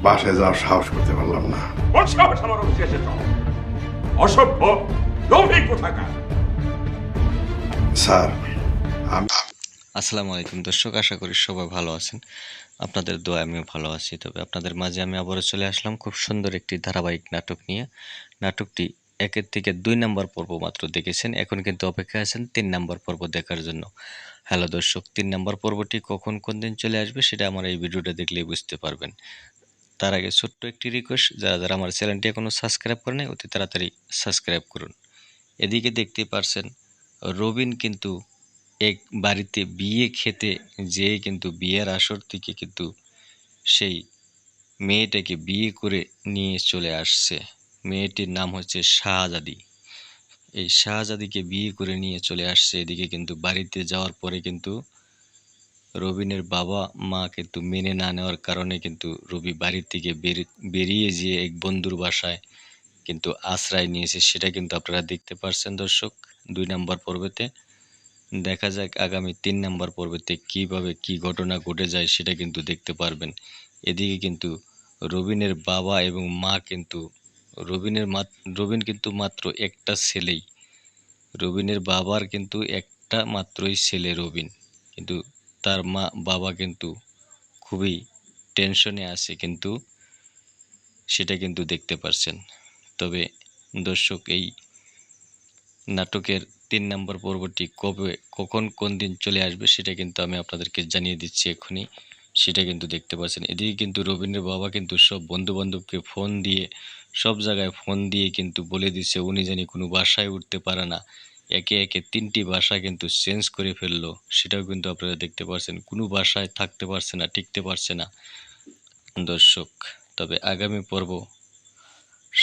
বাসায় যাওয়ার সাহস করতে পারলাম না। কোন সাহস আমার অফিসে এসেছ? অসভ্য, লোভী কোথাকার। স্যার, আমি আসসালামু আলাইকুম দর্শক, আশা করি সবাই ভালো আছেন। আপনাদের দোয়ায় আমিও ভালো আছি। তবে আপনাদের মাঝে আমি আবারও চলে আসলাম খুব সুন্দর একটি ধারাবাহিক নাটক নিয়ে। নাটকটি ১ থেকে ২ নম্বর পর্ব মাত্র দেখেছেন, এখন কিন্তু অপেক্ষায় আছেন ৩ নম্বর পর্ব দেখার জন্য। হ্যালো দর্শক, ৩ নম্বর পর্বটি কখন কোন দিন চলে আসবে সেটা আমার এই ভিডিওটা দেখলেই বুঝতে পারবেন। তার আগে ছোট্ট একটি রিকোয়েস্ট, যারা আমার চ্যানেলটি এখনও সাবস্ক্রাইব করে নাই অতি তাড়াতাড়ি সাবস্ক্রাইব করুন। এদিকে দেখতে পারছেন রবিন কিন্তু এক বাড়িতে বিয়ে খেতে যেয়ে কিন্তু বিয়ের আসর থেকে কিন্তু সেই মেয়েটাকে বিয়ে করে নিয়ে চলে আসছে। মেয়েটির নাম হচ্ছে শাহজাদি। এই শাহজাদিকে বিয়ে করে নিয়ে চলে আসছে। এদিকে কিন্তু বাড়িতে যাওয়ার পরে কিন্তু রবিনের বাবা মা কিন্তু মেনে না নেওয়ার কারণে কিন্তু রবি বাড়ি থেকে বেরিয়ে যেয়ে এক বন্ধুর বাসায় কিন্তু আশ্রয় নিয়েছে, সেটা কিন্তু আপনারা দেখতে পারছেন দর্শক ২ নম্বর পর্বতে। দেখা যাক আগামী ৩ নম্বর পর্বতে কিভাবে কি ঘটনা ঘটে যায় সেটা কিন্তু দেখতে পারবেন। এদিকে কিন্তু রবিনের বাবা এবং মা কিন্তু রবিন কিন্তু মাত্র একটা ছেলেই। রবিনের বাবার কিন্তু একটা মাত্রই ছেলে রবিন। কিন্তু তার বাবা কিন্তু খুবই টেনশনে আছে, কিন্তু সেটা কিন্তু দেখতে পারছেন। তবে দর্শক, এই নাটকের ৩ নম্বর পর্বটি কখন কোন দিন চলে আসবে সেটা কিন্তু আমি আপনাদেরকে জানিয়ে দিচ্ছি এক্ষুনি। সেটা কিন্তু দেখতে পাচ্ছেন। এদিকে কিন্তু রবীন্দ্রের বাবা কিন্তু সব বন্ধু-বান্ধবকে ফোন দিয়ে, সব জায়গায় ফোন দিয়ে কিন্তু বলে দিচ্ছে উনি জানি কোনো বাসায় উঠতে পারে না। একে, একে ৩টি বাসা কিন্তু চেঞ্জ করে ফেললো। সেটাও কিন্তু আপনারা দেখতে পাচ্ছেন। কোনো বাসায় থাকতে পারছে না, টিকতে পারছে না দর্শক। তবে আগামী পর্ব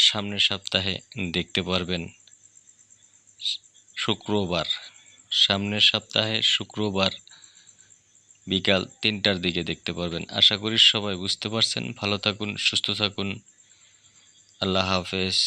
সামনের সপ্তাহে দেখতে পারবেন। শুক্রবার, সামনের সপ্তাহে শুক্রবার বিকাল ৩টার দিকে দেখতে পারবেন। আশা করি সবাই বুঝতে পারছেন। ভালো থাকুন, সুস্থ থাকুন। আল্লাহ হাফেজ।